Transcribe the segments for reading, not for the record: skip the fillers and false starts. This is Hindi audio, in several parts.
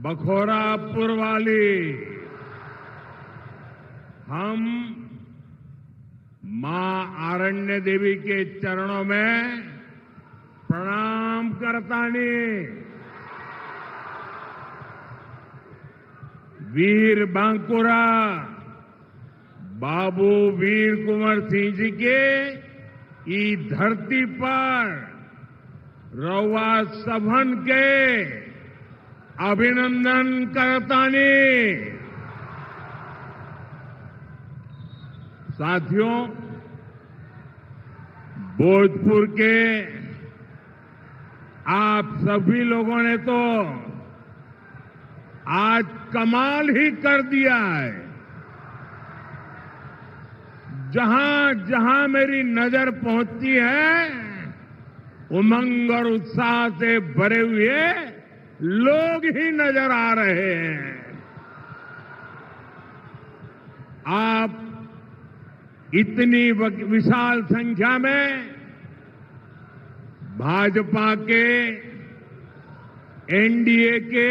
बखोरापुर वाली हम मां आरण्य देवी के चरणों में प्रणाम करतानी। वीर बांकुरा बाबू वीर कुंवर सिंह जी के ई धरती पर रउआ सभन के अभिनंदन करतानी। साथियों, भोजपुर के आप सभी लोगों ने तो आज कमाल ही कर दिया है। जहां जहां मेरी नजर पहुंचती है, उमंग और उत्साह से भरे हुए लोग ही नजर आ रहे हैं। आप इतनी विशाल संख्या में भाजपा के, एनडीए के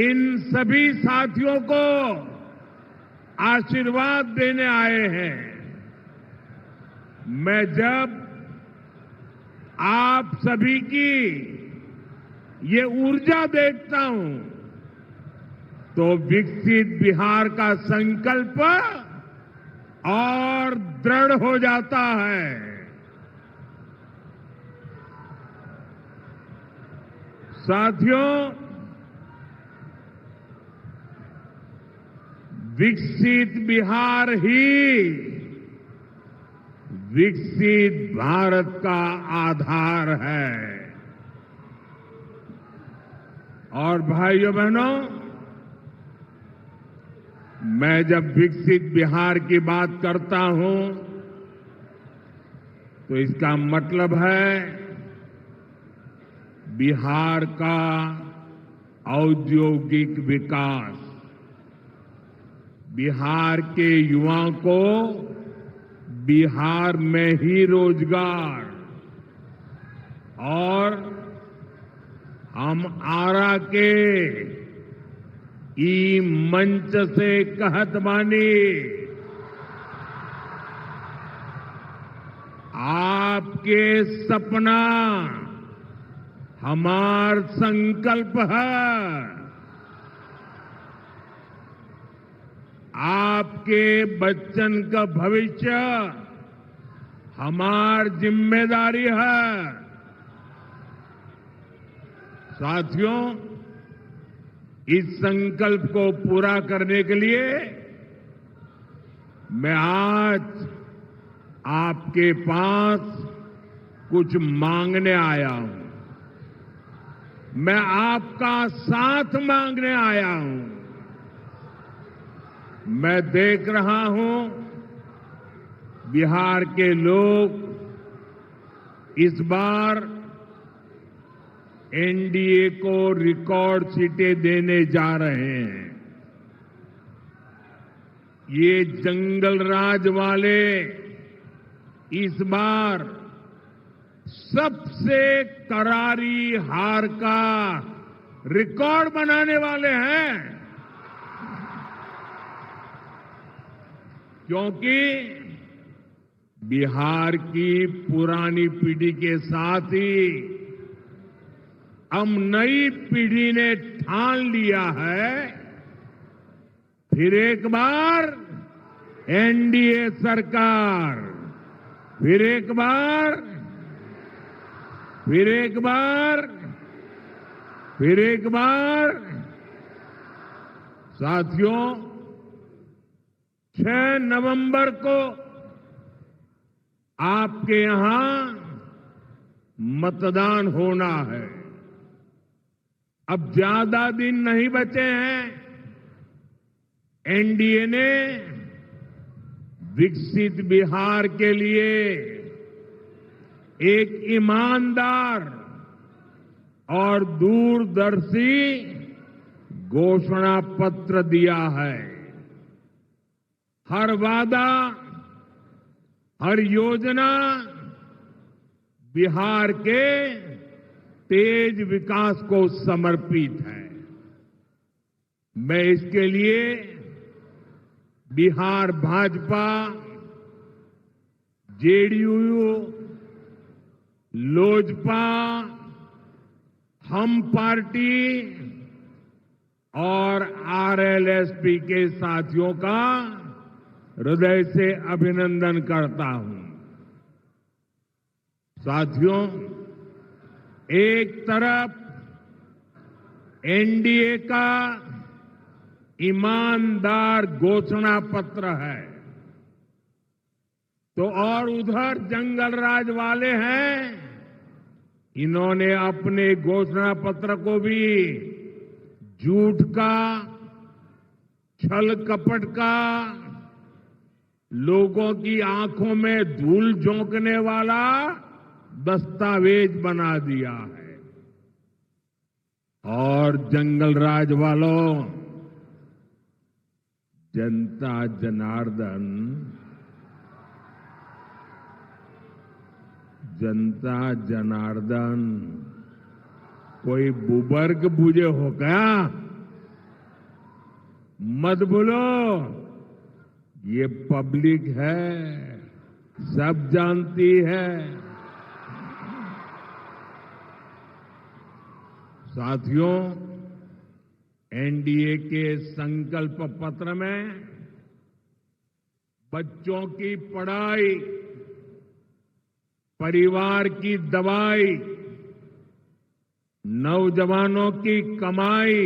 इन सभी साथियों को आशीर्वाद देने आए हैं। मैं जब आप सभी की ये ऊर्जा देखता हूं तो विकसित बिहार का संकल्प और दृढ़ हो जाता है। साथियों, विकसित बिहार ही विकसित भारत का आधार है। और भाइयों बहनों, मैं जब विकसित बिहार की बात करता हूं तो इसका मतलब है बिहार का औद्योगिक विकास, बिहार के युवाओं को बिहार में ही रोजगार, और हम आरा के ई मंच से कहत बानी, आपके सपना हमार संकल्प है। आपके बच्चन का भविष्य हमार जिम्मेदारी है। साथियों, इस संकल्प को पूरा करने के लिए मैं आज आपके पास कुछ मांगने आया हूं। मैं आपका साथ मांगने आया हूं। मैं देख रहा हूं बिहार के लोग इस बार एनडीए को रिकॉर्ड सीटें देने जा रहे हैं। ये जंगल राज वाले इस बार सबसे करारी हार का रिकॉर्ड बनाने वाले हैं, क्योंकि बिहार की पुरानी पीढ़ी के साथ ही हम नई पीढ़ी ने ठान लिया है, फिर एक बार एनडीए सरकार, फिर एक बार, फिर एक बार, फिर एक बार। साथियों, 6 नवंबर को आपके यहां मतदान होना है। अब ज्यादा दिन नहीं बचे हैं। एनडीए ने विकसित बिहार के लिए एक ईमानदार और दूरदर्शी घोषणा पत्र दिया है। हर वादा, हर योजना बिहार के तेज विकास को समर्पित है। मैं इसके लिए बिहार भाजपा, जेडीयू, लोजपा, हम पार्टी और आरएलएसपी के साथियों का हृदय से अभिनंदन करता हूं। साथियों, एक तरफ एनडीए का ईमानदार घोषणा पत्र है, तो और उधर जंगल राज वाले हैं। इन्होंने अपने घोषणा पत्र को भी झूठ का, छल कपट का, लोगों की आंखों में धूल झोंकने वाला दस्तावेज बना दिया है। और जंगल राज वालों, जनता जनार्दन, जनता जनार्दन कोई बुबर्ग बुझे हो क्या? मत बोलो, ये पब्लिक है, सब जानती है। साथियों, एनडीए के संकल्प पत्र में बच्चों की पढ़ाई, परिवार की दवाई, नौजवानों की कमाई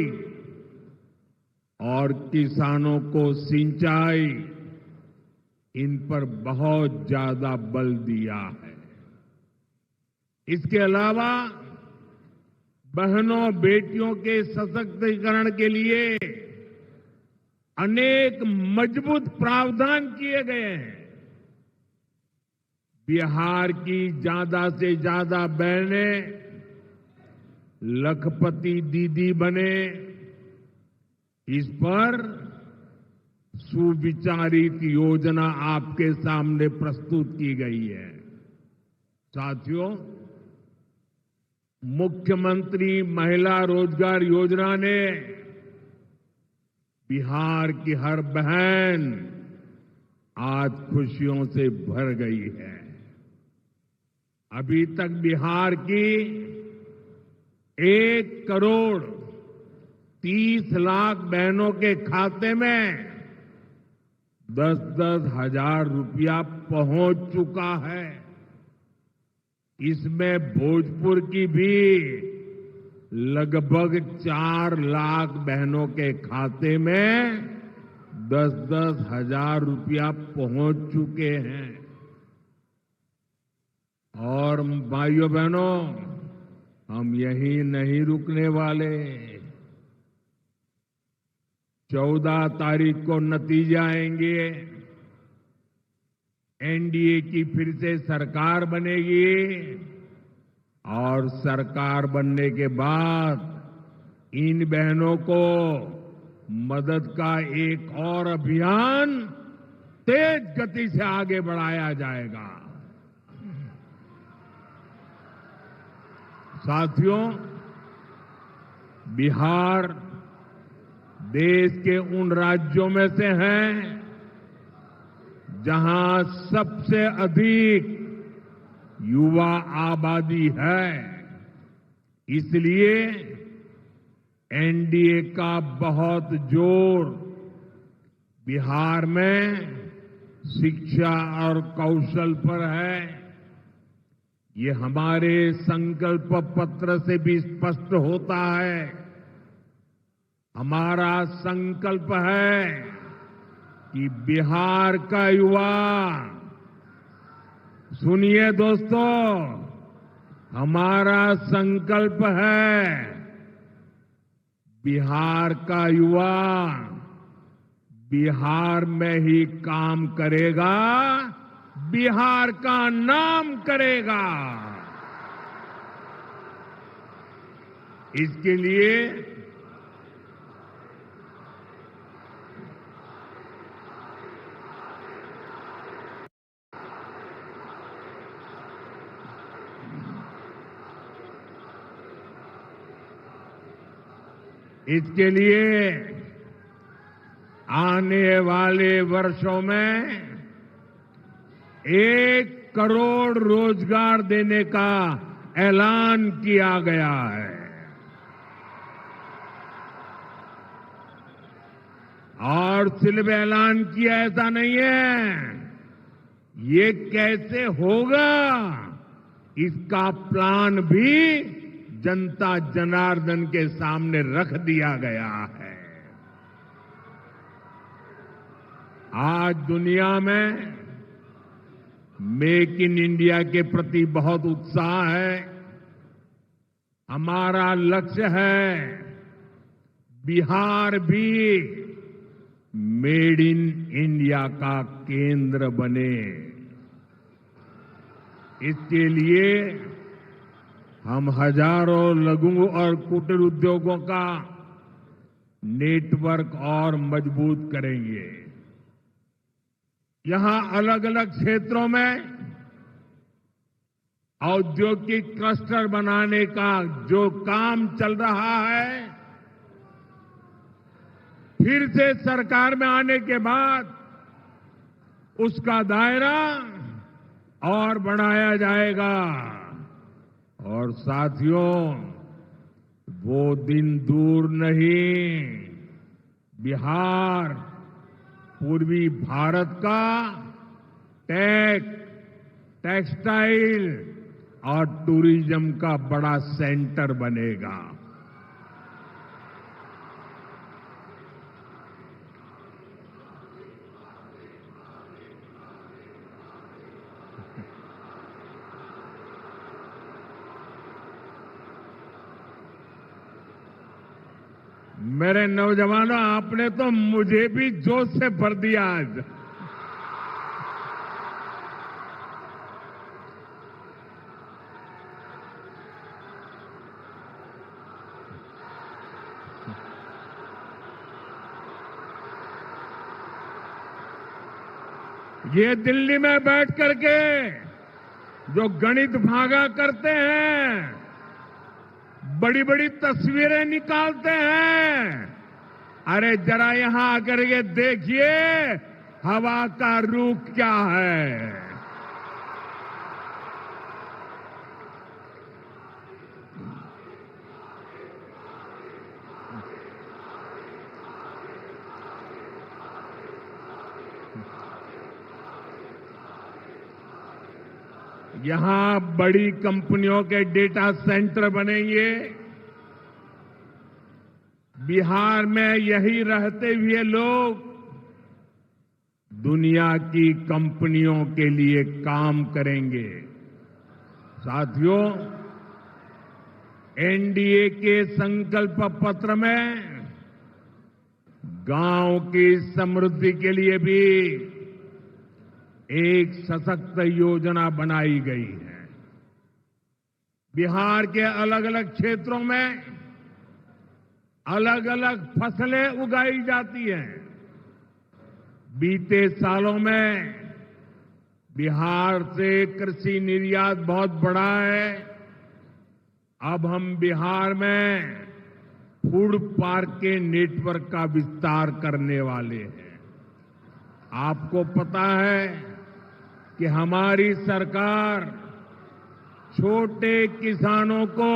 और किसानों को सिंचाई, इन पर बहुत ज्यादा बल दिया है। इसके अलावा बहनों बेटियों के सशक्तिकरण के लिए अनेक मजबूत प्रावधान किए गए हैं। बिहार की ज्यादा से ज्यादा बहनें लखपति दीदी बने, इस पर सुविचारित योजना आपके सामने प्रस्तुत की गई है। साथियों, मुख्यमंत्री महिला रोजगार योजना ने बिहार की हर बहन आज खुशियों से भर गई है। अभी तक बिहार की 1,30,00,000 बहनों के खाते में 10-10 हजार रुपया पहुंच चुका है। इसमें भोजपुर की भी लगभग 4 लाख बहनों के खाते में 10-10 हजार रुपया पहुंच चुके हैं। और भाइयों बहनों, हम यहीं नहीं रुकने वाले। 14 तारीख को नतीजे आएंगे, एनडीए की फिर से सरकार बनेगी और सरकार बनने के बाद इन बहनों को मदद का एक और अभियान तेज गति से आगे बढ़ाया जाएगा। साथियों, बिहार देश के उन राज्यों में से है जहां सबसे अधिक युवा आबादी है। इसलिए एनडीए का बहुत जोर बिहार में शिक्षा और कौशल पर है। ये हमारे संकल्प पत्र से भी स्पष्ट होता है। हमारा संकल्प है कि बिहार का युवा, सुनिए दोस्तों, हमारा संकल्प है बिहार का युवा बिहार में ही काम करेगा, बिहार का नाम करेगा। इसके लिए इसके लिए आने वाले वर्षों में 1 करोड़ रोजगार देने का ऐलान किया गया है। और सिर्फ ऐलान किया ऐसा नहीं है, ये कैसे होगा इसका प्लान भी जनता जनार्दन के सामने रख दिया गया है। आज दुनिया में मेक इन इंडिया के प्रति बहुत उत्साह है। हमारा लक्ष्य है बिहार भी मेड इन इंडिया का केंद्र बने। इसके लिए हम हजारों लघु और कुटीर उद्योगों का नेटवर्क और मजबूत करेंगे। यहां अलग अलग क्षेत्रों में औद्योगिक क्लस्टर बनाने का जो काम चल रहा है, फिर से सरकार में आने के बाद उसका दायरा और बढ़ाया जाएगा। और साथियों, वो दिन दूर नहीं, बिहार पूर्वी भारत का टेक्सटाइल और टूरिज्म का बड़ा सेंटर बनेगा। मेरे नौजवानों, आपने तो मुझे भी जोश से भर दिया आज। ये दिल्ली में बैठ करके जो गणित भागा करते हैं, बड़ी बड़ी तस्वीरें निकालते हैं, अरे जरा यहां आकर के देखिए हवा का रुख क्या है। यहां बड़ी कंपनियों के डेटा सेंटर बनेंगे। बिहार में यही रहते हुए लोग दुनिया की कंपनियों के लिए काम करेंगे। साथियों, एनडीए के संकल्प पत्र में गांव की समृद्धि के लिए भी एक सशक्त योजना बनाई गई है। बिहार के अलग अलग क्षेत्रों में अलग अलग फसलें उगाई जाती हैं। बीते सालों में बिहार से कृषि निर्यात बहुत बढ़ा है। अब हम बिहार में फूड पार्क के नेटवर्क का विस्तार करने वाले हैं। आपको पता है कि हमारी सरकार छोटे किसानों को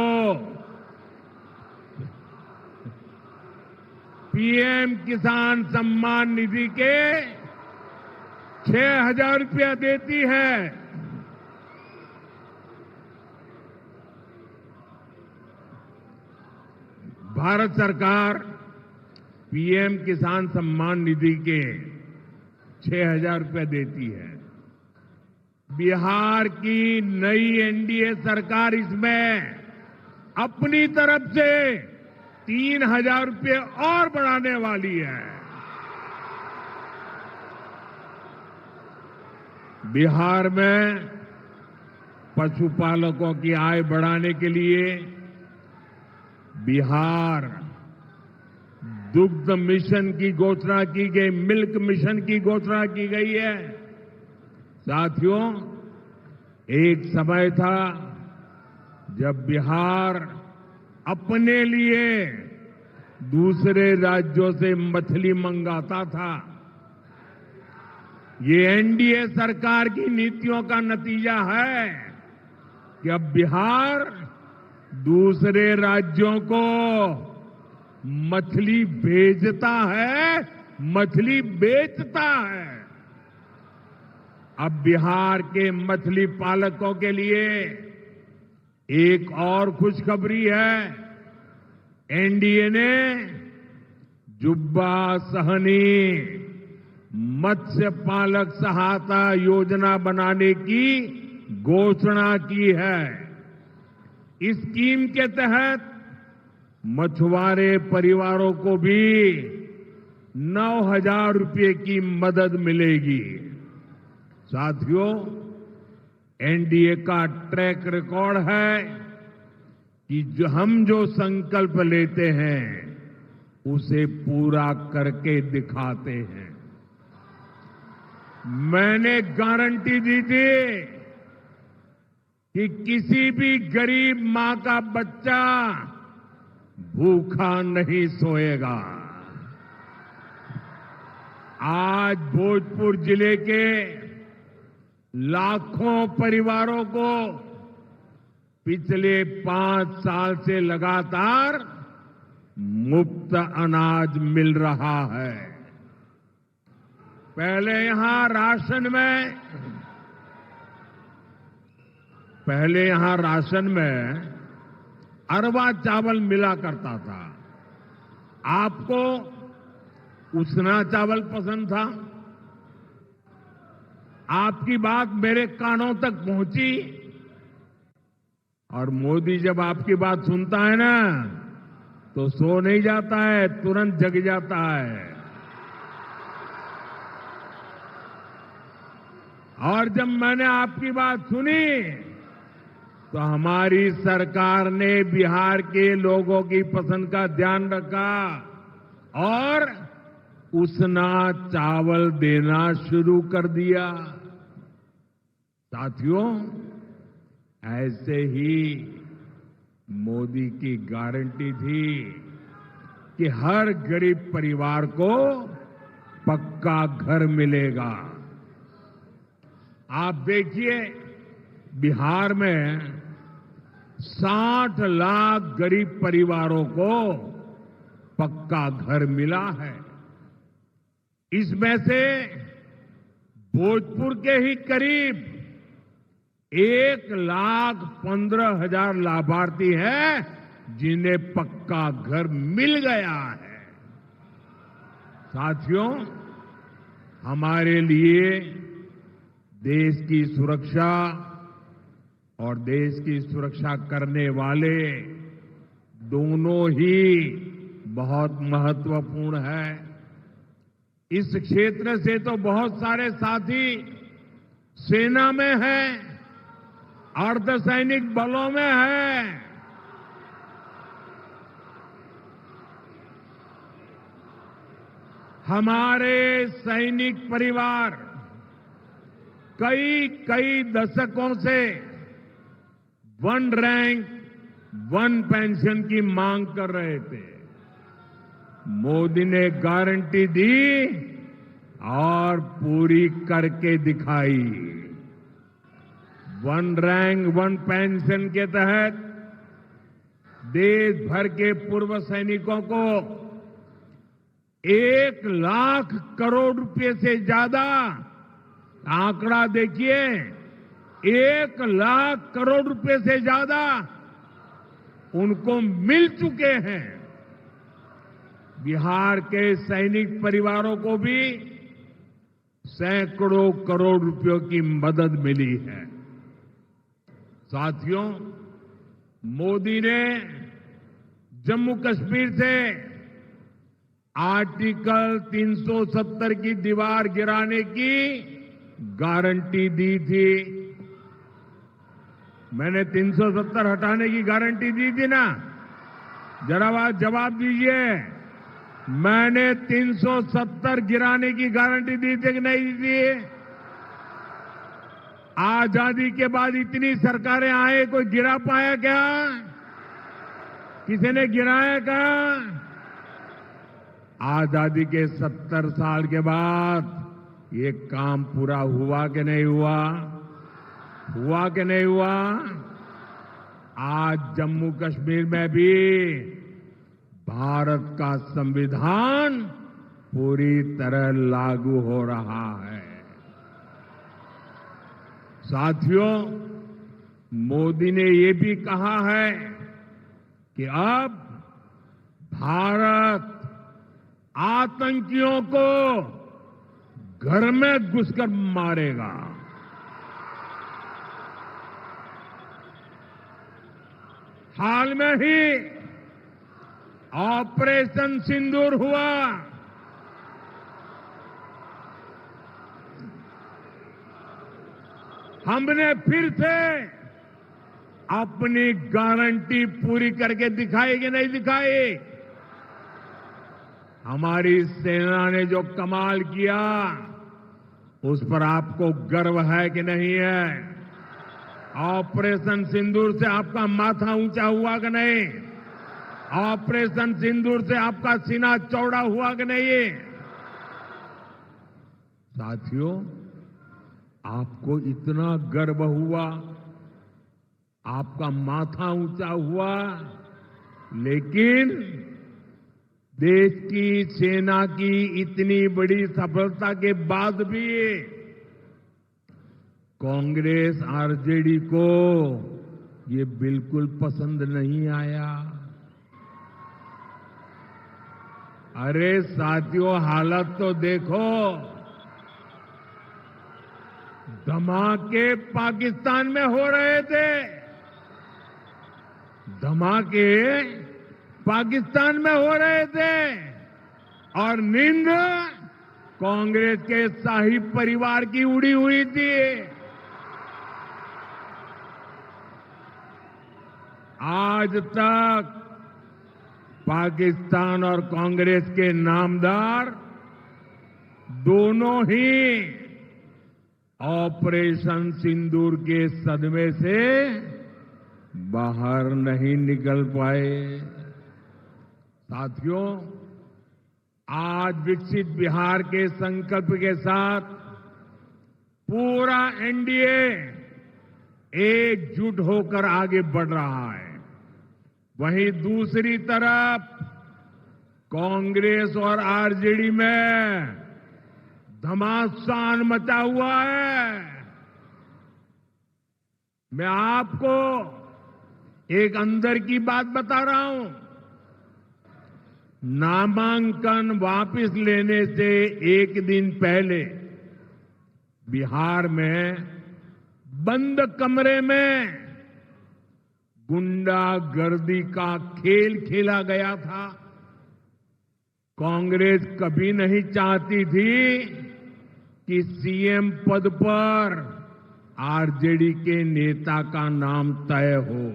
पीएम किसान सम्मान निधि के 6,000 रुपया देती है। भारत सरकार पीएम किसान सम्मान निधि के 6,000 रुपये देती है। बिहार की नई एनडीए सरकार इसमें अपनी तरफ से 3,000 रुपये और बढ़ाने वाली है। बिहार में पशुपालकों की आय बढ़ाने के लिए बिहार दुग्ध मिशन की घोषणा की गई, मिल्क मिशन की घोषणा की गई है। साथियों, एक समय था जब बिहार अपने लिए दूसरे राज्यों से मछली मंगाता था। ये एनडीए सरकार की नीतियों का नतीजा है कि अब बिहार दूसरे राज्यों को मछली भेजता है, मछली बेचता है। अब बिहार के मछली पालकों के लिए एक और खुशखबरी है। एनडीए ने जुब्बा सहनी मत्स्य पालक सहायता योजना बनाने की घोषणा की है। इस स्कीम के तहत मछुआरे परिवारों को भी 9,000 रुपये की मदद मिलेगी। साथियों, एनडीए का ट्रैक रिकॉर्ड है कि हम जो संकल्प लेते हैं उसे पूरा करके दिखाते हैं। मैंने गारंटी दी थी कि किसी भी गरीब मां का बच्चा भूखा नहीं सोएगा। आज भोजपुर जिले के लाखों परिवारों को पिछले 5 साल से लगातार मुफ्त अनाज मिल रहा है। पहले यहां राशन में अरवा चावल मिला करता था। आपको उसना चावल पसंद था। आपकी बात मेरे कानों तक पहुंची और मोदी जब आपकी बात सुनता है ना तो सो नहीं जाता है, तुरंत जग जाता है। और जब मैंने आपकी बात सुनी तो हमारी सरकार ने बिहार के लोगों की पसंद का ध्यान रखा और उसना चावल देना शुरू कर दिया। साथियों, ऐसे ही मोदी की गारंटी थी कि हर गरीब परिवार को पक्का घर मिलेगा। आप देखिए, बिहार में 60 लाख गरीब परिवारों को पक्का घर मिला है। इसमें से भोजपुर के ही करीब 1,15,000 लाभार्थी हैं जिन्हें पक्का घर मिल गया है। साथियों, हमारे लिए देश की सुरक्षा और देश की सुरक्षा करने वाले दोनों ही बहुत महत्वपूर्ण है। इस क्षेत्र से तो बहुत सारे साथी सेना में हैं, अर्धसैनिक बलों में हैं। हमारे सैनिक परिवार कई दशकों से 1 रैंक 1 पेंशन की मांग कर रहे थे। मोदी ने गारंटी दी और पूरी करके दिखाई। 1 रैंक 1 पेंशन के तहत देश भर के पूर्व सैनिकों को 1 लाख करोड़ रुपए से ज्यादा, आंकड़ा देखिए, 1 लाख करोड़ रुपए से ज्यादा उनको मिल चुके हैं। बिहार के सैनिक परिवारों को भी सैकड़ों करोड़ रुपयों की मदद मिली है। साथियों, मोदी ने जम्मू कश्मीर से आर्टिकल 370 की दीवार गिराने की गारंटी दी थी। मैंने 370 हटाने की गारंटी दी थी ना? जरा जवाब दीजिए। मैंने 370 गिराने की गारंटी दी थी कि नहीं दी थी? आजादी के बाद इतनी सरकारें आए, कोई गिरा पाया क्या? किसी ने गिराया क्या? आजादी के 70 साल के बाद ये काम पूरा हुआ कि नहीं हुआ? हुआ कि नहीं हुआ? आज जम्मू कश्मीर में भी भारत का संविधान पूरी तरह लागू हो रहा है। साथियों, मोदी ने ये भी कहा है कि अब भारत आतंकियों को घर में घुसकर मारेगा। हाल में ही ऑपरेशन सिंदूर हुआ। हमने फिर से अपनी गारंटी पूरी करके दिखाई कि नहीं दिखाई? हमारी सेना ने जो कमाल किया उस पर आपको गर्व है कि नहीं है? ऑपरेशन सिंदूर से आपका माथा ऊंचा हुआ कि नहीं? ऑपरेशन सिंदूर से आपका सीना चौड़ा हुआ कि नहीं? साथियों, आपको इतना गर्व हुआ, आपका माथा ऊंचा हुआ, लेकिन देश की सेना की इतनी बड़ी सफलता के बाद भी कांग्रेस आरजेडी को ये बिल्कुल पसंद नहीं आया। अरे साथियों, हालत तो देखो। धमाके पाकिस्तान में हो रहे थे, धमाके पाकिस्तान में हो रहे थे और नींद कांग्रेस के शाही परिवार की उड़ी हुई थी। आज तक पाकिस्तान और कांग्रेस के नामदार दोनों ही ऑपरेशन सिंदूर के सदमे से बाहर नहीं निकल पाए। साथियों, आज विकसित बिहार के संकल्प के साथ पूरा एनडीए एकजुट होकर आगे बढ़ रहा है। वहीं दूसरी तरफ कांग्रेस और आरजेडी में घमासान मचा हुआ है। मैं आपको एक अंदर की बात बता रहा हूं। नामांकन वापस लेने से एक दिन पहले बिहार में बंद कमरे में गुंडागर्दी का खेल खेला गया था। कांग्रेस कभी नहीं चाहती थी कि सीएम पद पर आरजेडी के नेता का नाम तय हो,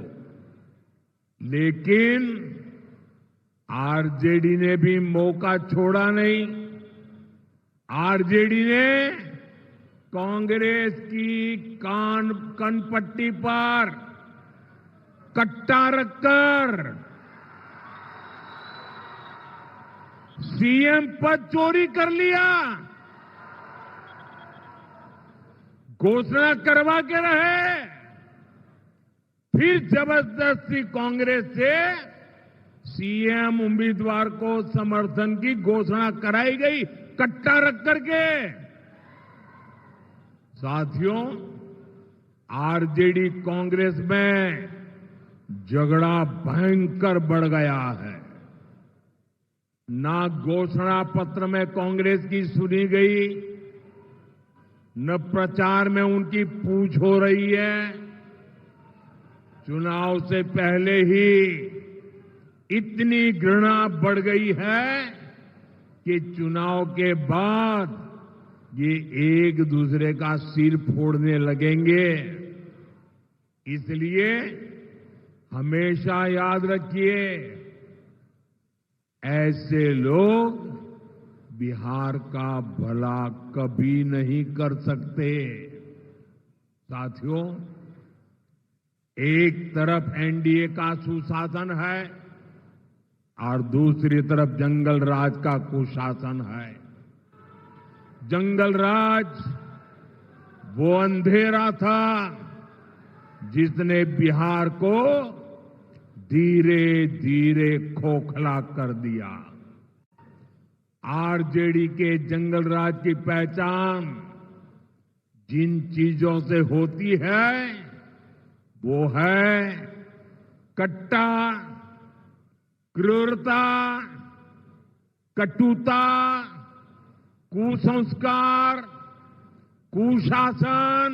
लेकिन आरजेडी ने भी मौका छोड़ा नहीं। आरजेडी ने कांग्रेस की कनपट्टी पर कट्टा रखकर सीएम पद चोरी कर लिया। घोषणा करवा के रहे, फिर जबरदस्ती कांग्रेस से सीएम उम्मीदवार को समर्थन की घोषणा कराई गई, कट्टा रख करके। साथियों, आरजेडी कांग्रेस में झगड़ा भयंकर बढ़ गया है। ना घोषणा पत्र में कांग्रेस की सुनी गई, न प्रचार में उनकी पूछ हो रही है। चुनाव से पहले ही इतनी घृणा बढ़ गई है कि चुनाव के बाद ये एक दूसरे का सिर फोड़ने लगेंगे। इसलिए हमेशा याद रखिए, ऐसे लोग बिहार का भला कभी नहीं कर सकते। साथियों, एक तरफ एनडीए का सुशासन है, और दूसरी तरफ जंगल राज का कुशासन है। जंगल राज वो अंधेरा था जिसने बिहार को धीरे धीरे खोखला कर दिया। आरजेडी के जंगल राज की पहचान जिन चीजों से होती है वो है कट्टा, क्रूरता, कटुता, कुसंस्कार, कुशासन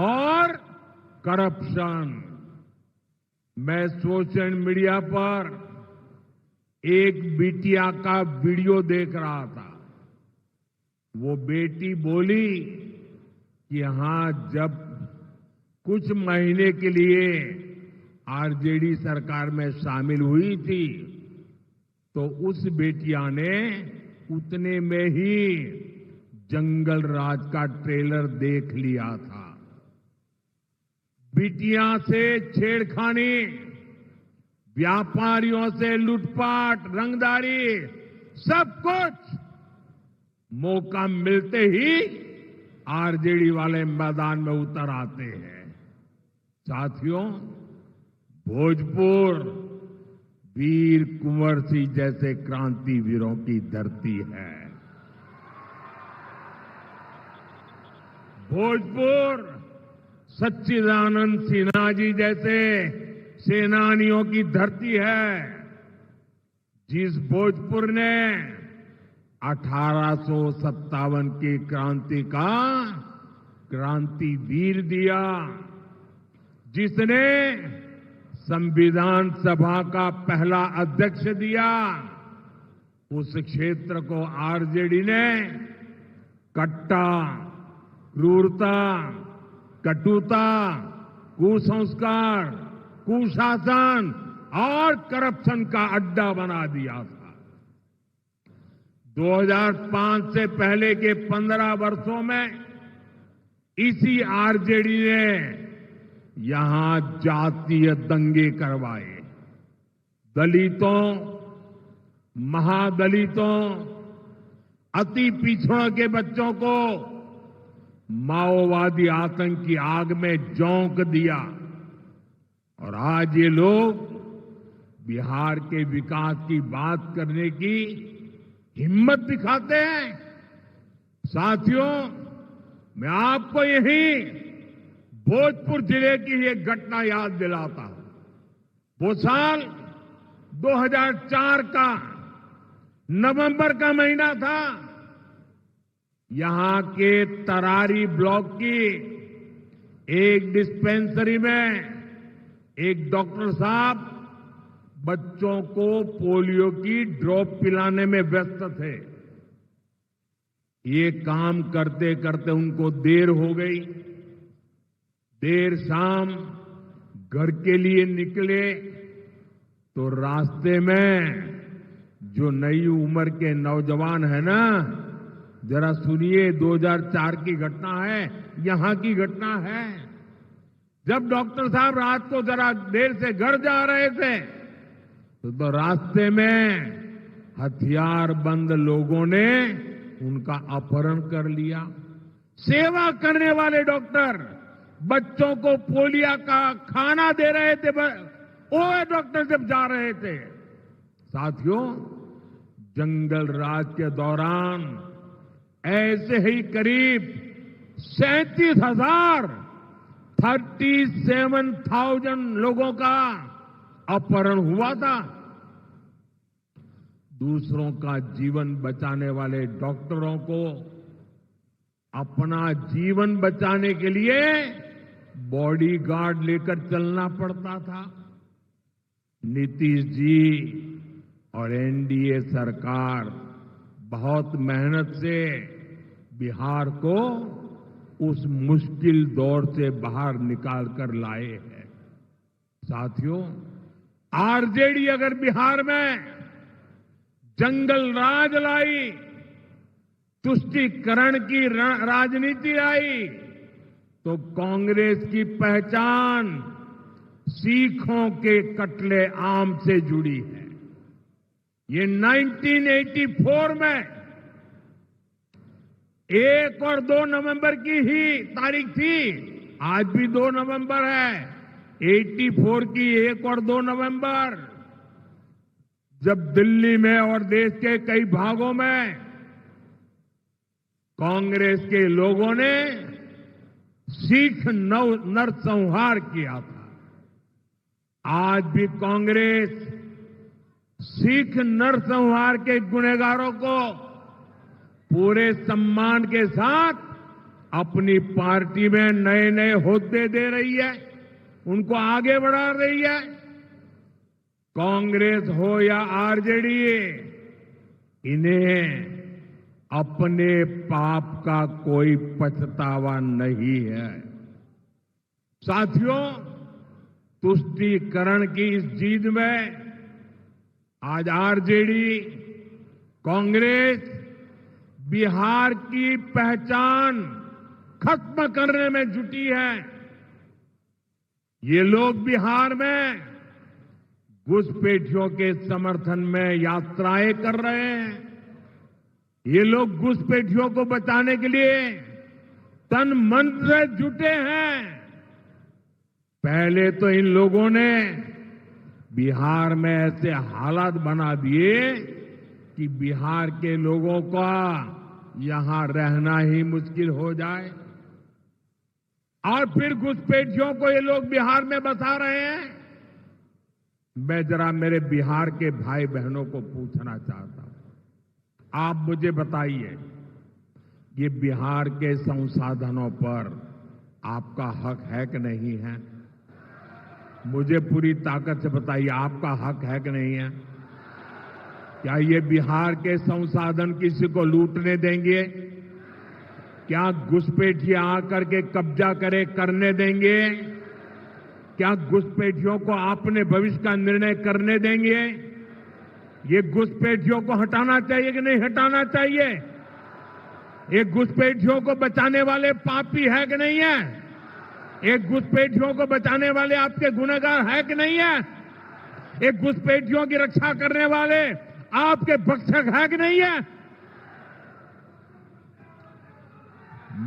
और करप्शन। मैं सोशल मीडिया पर एक बिटिया का वीडियो देख रहा था। वो बेटी बोली कि हाँ, जब कुछ महीने के लिए आरजेडी सरकार में शामिल हुई थी तो उस बेटिया ने उतने में ही जंगल राज का ट्रेलर देख लिया था। बिटिया से छेड़खानी, व्यापारियों से लूटपाट, रंगदारी, सब कुछ मौका मिलते ही आरजेडी वाले मैदान में उतर आते हैं। साथियों, भोजपुर वीर कुंवर सिंह जैसे क्रांतिवीरों की धरती है। भोजपुर सच्चिदानंद सिन्हा जी जैसे सेनानियों की धरती है। जिस भोजपुर ने 1857 की क्रांति का क्रांतिवीर दिया, जिसने संविधान सभा का पहला अध्यक्ष दिया, उस क्षेत्र को आरजेडी ने कट्टा, क्रूरता, कटुता, कुसंस्कार, कुशासन और करप्शन का अड्डा बना दिया था। 2005 से पहले के 15 वर्षों में इसी आरजेडी ने यहां जातीय दंगे करवाए। दलितों, महादलितों, अति पिछड़ों के बच्चों को माओवादी आतंक की आग में झोंक दिया और आज ये लोग बिहार के विकास की बात करने की हिम्मत दिखाते हैं। साथियों, मैं आपको यही भोजपुर जिले की एक घटना याद दिलाता हूं। वो साल 2004 का नवंबर का महीना था। यहां के तरारी ब्लॉक की एक डिस्पेंसरी में एक डॉक्टर साहब बच्चों को पोलियो की ड्रॉप पिलाने में व्यस्त थे। ये काम करते करते उनको देर हो गई। देर शाम घर के लिए निकले तो रास्ते में जो नई उम्र के नौजवान है ना, जरा सुनिए, 2004 की घटना है, यहां की घटना है। जब डॉक्टर साहब रात को जरा देर से घर जा रहे थे तो रास्ते में हथियार बंद लोगों ने उनका अपहरण कर लिया। सेवा करने वाले डॉक्टर बच्चों को पोलियो का खाना दे रहे थे, वो डॉक्टर जब जा रहे थे। साथियों, जंगल राज के दौरान ऐसे ही करीब 37,000 लोगों का अपहरण हुआ था। दूसरों का जीवन बचाने वाले डॉक्टरों को अपना जीवन बचाने के लिए बॉडीगार्ड लेकर चलना पड़ता था। नीतीश जी और एनडीए सरकार बहुत मेहनत से बिहार को उस मुश्किल दौर से बाहर निकाल कर लाए हैं। साथियों, आरजेडी अगर बिहार में जंगल राज लाई, तुष्टीकरण की राजनीति आई, तो कांग्रेस की पहचान सीखों के कत्ले आम से जुड़ी है। ये 1984 में 1 और 2 नवंबर की ही तारीख थी। आज भी 2 नवंबर है। 84 की 1 और 2 नवंबर, जब दिल्ली में और देश के कई भागों में कांग्रेस के लोगों ने सिख नरसंहार किया था। आज भी कांग्रेस सिख नरसंहार के गुनहगारों को पूरे सम्मान के साथ अपनी पार्टी में नए नए होद्दे दे रही है, उनको आगे बढ़ा रही है। कांग्रेस हो या आरजेडी, इन्हें अपने पाप का कोई पछतावा नहीं है। साथियों, तुष्टीकरण की इस जीत में आज आरजेडी, कांग्रेस बिहार की पहचान खत्म करने में जुटी है। ये लोग बिहार में घुसपैठियों के समर्थन में यात्राएं कर रहे हैं। ये लोग घुसपैठियों को बचाने के लिए तन मन से जुटे हैं। पहले तो इन लोगों ने बिहार में ऐसे हालात बना दिए कि बिहार के लोगों का यहां रहना ही मुश्किल हो जाए, और फिर घुसपैठियों को ये लोग बिहार में बसा रहे हैं। मैं जरा मेरे बिहार के भाई बहनों को पूछना चाहता हूं, आप मुझे बताइए, ये बिहार के संसाधनों पर आपका हक है कि नहीं है? मुझे पूरी ताकत से बताइए, आपका हक है कि नहीं है? क्या ये बिहार के संसाधन किसी को लूटने देंगे? क्या घुसपैठियां आकर के कब्जा करने देंगे? क्या घुसपैठियों को अपने भविष्य का निर्णय करने देंगे? ये घुसपैठियों को हटाना चाहिए कि नहीं हटाना चाहिए? ये घुसपैठियों को बचाने वाले पापी है कि नहीं है? एक घुसपैठियों को बचाने वाले आपके गुनहगार है कि नहीं है? एक घुसपैठियों की रक्षा करने वाले आपके भक्षक है कि नहीं है?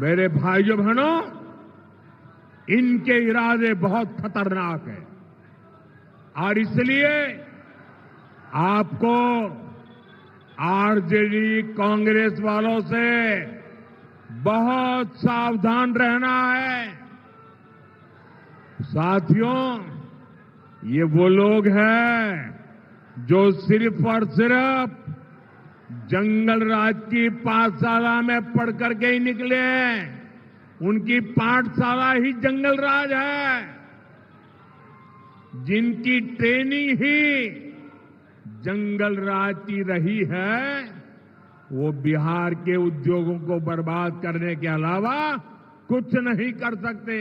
मेरे भाइयों बहनों, इनके इरादे बहुत खतरनाक हैं, और इसलिए आपको आरजेडी कांग्रेस वालों से बहुत सावधान रहना है। साथियों, ये वो लोग हैं जो सिर्फ और सिर्फ जंगल राज की पाठशाला में पढ़ करके ही निकले हैं। उनकी पाठशाला ही जंगल राज है, जिनकी ट्रेनिंग ही जंगल राज की रही है। वो बिहार के उद्योगों को बर्बाद करने के अलावा कुछ नहीं कर सकते।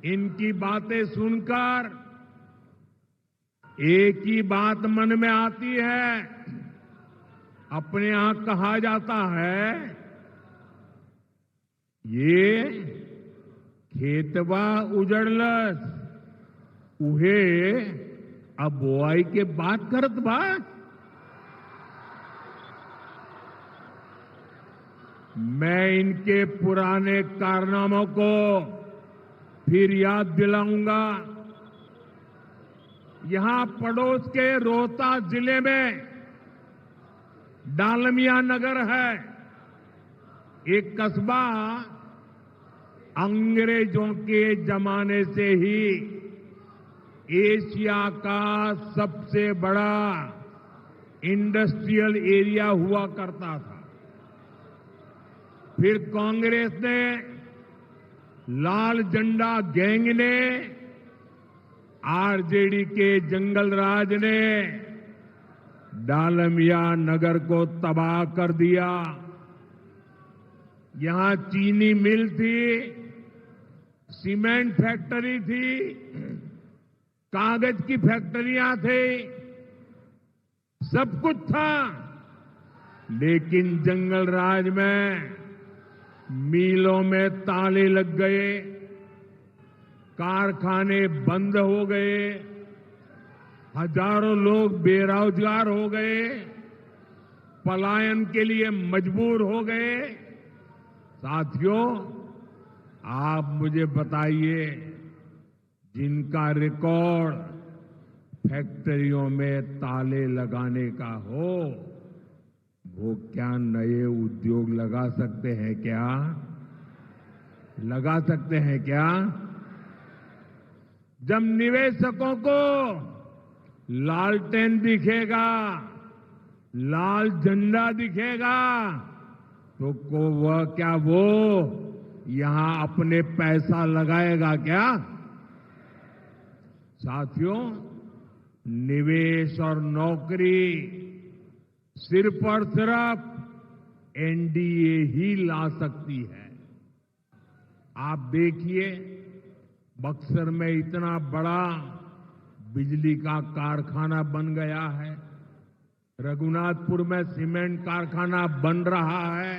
इनकी बातें सुनकर एक ही बात मन में आती है। अपने यहां कहा जाता है, ये खेतवा उजड़लस उहे अब बोआई के बात करत बा। मैं इनके पुराने कारनामों को फिर याद दिलाऊंगा। यहां पड़ोस के रोहतास जिले में डालमिया नगर है, एक कस्बा अंग्रेजों के जमाने से ही एशिया का सबसे बड़ा इंडस्ट्रियल एरिया हुआ करता था। फिर कांग्रेस ने, लाल झंडा गैंग ने, आरजेडी के जंगल राज ने डालमिया नगर को तबाह कर दिया। यहां चीनी मिल थी, सीमेंट फैक्ट्री थी, कागज की फैक्ट्रियां थी, सब कुछ था। लेकिन जंगल राज में मिलों में ताले लग गए, कारखाने बंद हो गए, हजारों लोग बेरोजगार हो गए, पलायन के लिए मजबूर हो गए। साथियों, आप मुझे बताइए, जिनका रिकॉर्ड फैक्ट्रियों में ताले लगाने का हो, वो क्या नए उद्योग लगा सकते हैं क्या? लगा सकते हैं क्या? जब निवेशकों को लालटेन दिखेगा, लाल झंडा दिखेगा, तो वो यहां अपने पैसा लगाएगा क्या? साथियों, निवेश और नौकरी सिर्फ और सिर्फ एनडीए ही ला सकती है। आप देखिए, बक्सर में इतना बड़ा बिजली का कारखाना बन गया है, रघुनाथपुर में सीमेंट कारखाना बन रहा है,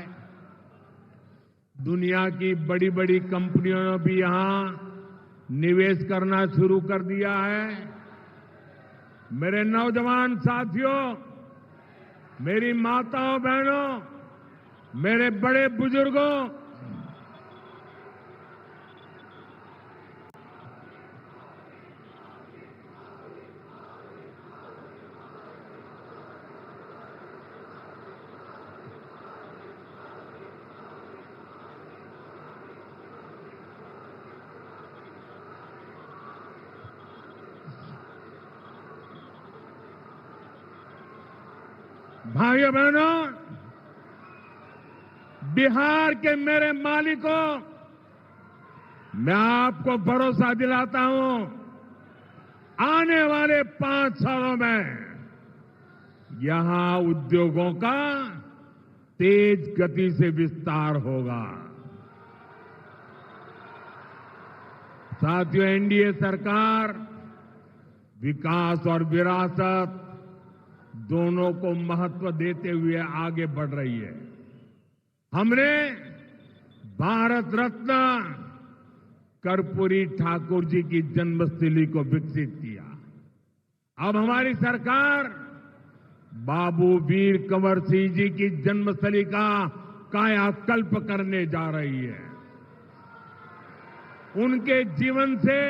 दुनिया की बड़ी बड़ी कंपनियों ने भी यहां निवेश करना शुरू कर दिया है। मेरे नौजवान साथियों, मेरी माताओं बहनों, मेरे बड़े बुजुर्गों, भाइयों बहनों, बिहार के मेरे मालिकों, मैं आपको भरोसा दिलाता हूं, आने वाले 5 सालों में यहां उद्योगों का तेज गति से विस्तार होगा। साथियों, एनडीए सरकार विकास और विरासत दोनों को महत्व देते हुए आगे बढ़ रही है। हमने भारत रत्न कर्पूरी ठाकुर जी की जन्मस्थली को विकसित किया। अब हमारी सरकार बाबू वीर कंवर सिंह जी की जन्मस्थली का कायाकल्प करने जा रही है। उनके जीवन से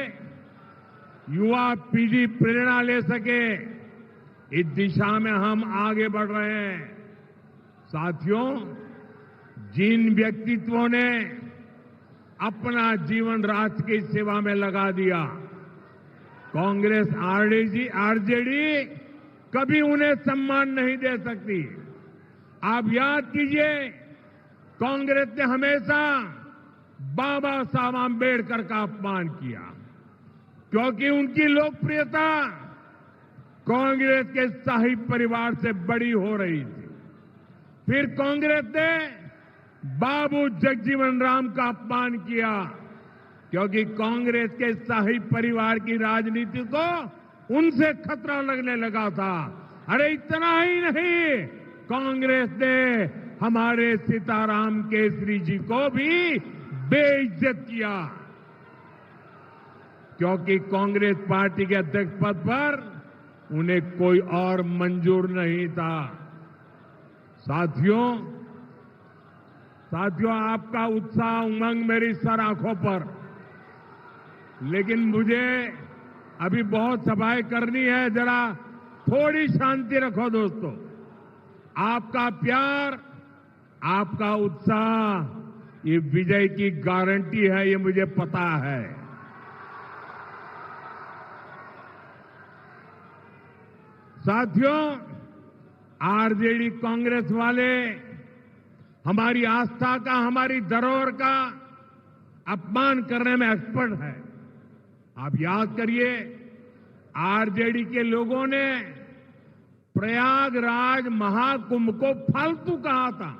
युवा पीढ़ी प्रेरणा ले सके, इस दिशा में हम आगे बढ़ रहे हैं। साथियों, जिन व्यक्तित्वों ने अपना जीवन राष्ट्र की सेवा में लगा दिया, कांग्रेस आरजेडी कभी उन्हें सम्मान नहीं दे सकती। आप याद कीजिए, कांग्रेस ने हमेशा बाबा साहब आंबेडकर का अपमान किया, क्योंकि उनकी लोकप्रियता कांग्रेस के शाही परिवार से बड़ी हो रही थी। फिर कांग्रेस ने बाबू जगजीवन राम का अपमान किया, क्योंकि कांग्रेस के शाही परिवार की राजनीति को उनसे खतरा लगने लगा था। अरे इतना ही नहीं, कांग्रेस ने हमारे सीताराम केसरी जी को भी बेइज्जत किया, क्योंकि कांग्रेस पार्टी के अध्यक्ष पद पर उन्हें कोई और मंजूर नहीं था। साथियों, आपका उत्साह उमंग मेरी सर आंखों पर, लेकिन मुझे अभी बहुत सभाएं करनी है। जरा थोड़ी शांति रखो दोस्तों। आपका प्यार, आपका उत्साह ये विजय की गारंटी है, ये मुझे पता है। साथियों, आरजेडी कांग्रेस वाले हमारी आस्था का, हमारी धरोहर का अपमान करने में एक्सपर्ट है। आप याद करिए, आरजेडी के लोगों ने प्रयागराज महाकुंभ को फालतू कहा था।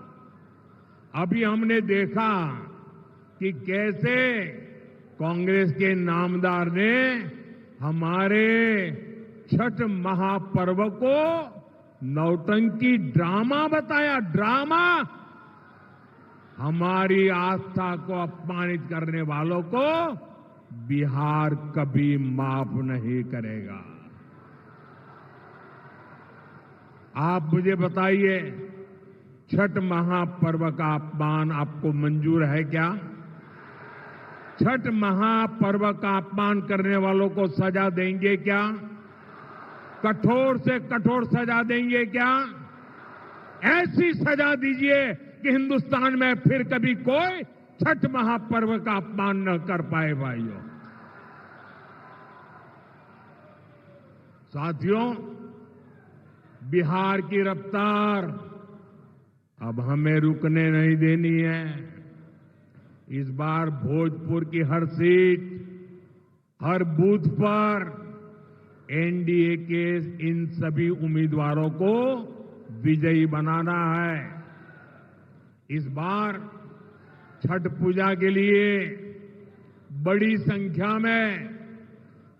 अभी हमने देखा कि कैसे कांग्रेस के नामदार ने हमारे छठ महापर्व को नौटंकी ड्रामा बताया। ड्रामा। हमारी आस्था को अपमानित करने वालों को बिहार कभी माफ नहीं करेगा। आप मुझे बताइए, छठ महापर्व का अपमान आपको मंजूर है क्या? छठ महापर्व का अपमान करने वालों को सजा देंगे क्या? कठोर से कठोर सजा देंगे क्या? ऐसी सजा दीजिए कि हिंदुस्तान में फिर कभी कोई छठ महापर्व का अपमान न कर पाए। भाइयों, साथियों, बिहार की रफ्तार अब हमें रुकने नहीं देनी है। इस बार भोजपुर की हर सीट, हर बूथ पर एनडीए के इन सभी उम्मीदवारों को विजयी बनाना है। इस बार छठ पूजा के लिए बड़ी संख्या में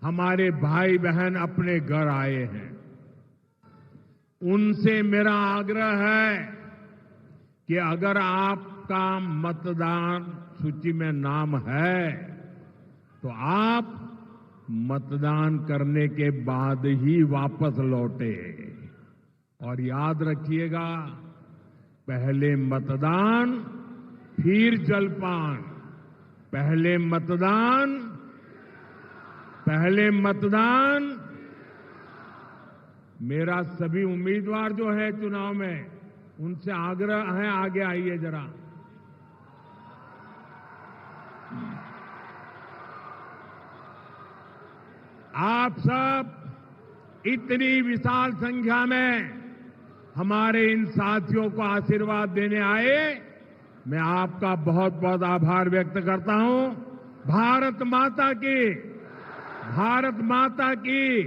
हमारे भाई बहन अपने घर आए हैं। उनसे मेरा आग्रह है कि अगर आपका मतदान सूची में नाम है तो आप मतदान करने के बाद ही वापस लौटे। और याद रखिएगा, पहले मतदान फिर जलपान। पहले मतदान, पहले मतदान। मेरा सभी उम्मीदवार जो है चुनाव में, उनसे आग्रह है, आगे आइए जरा। आप सब इतनी विशाल संख्या में हमारे इन साथियों को आशीर्वाद देने आए, मैं आपका बहुत बहुत आभार व्यक्त करता हूं। भारत माता की, भारत माता की।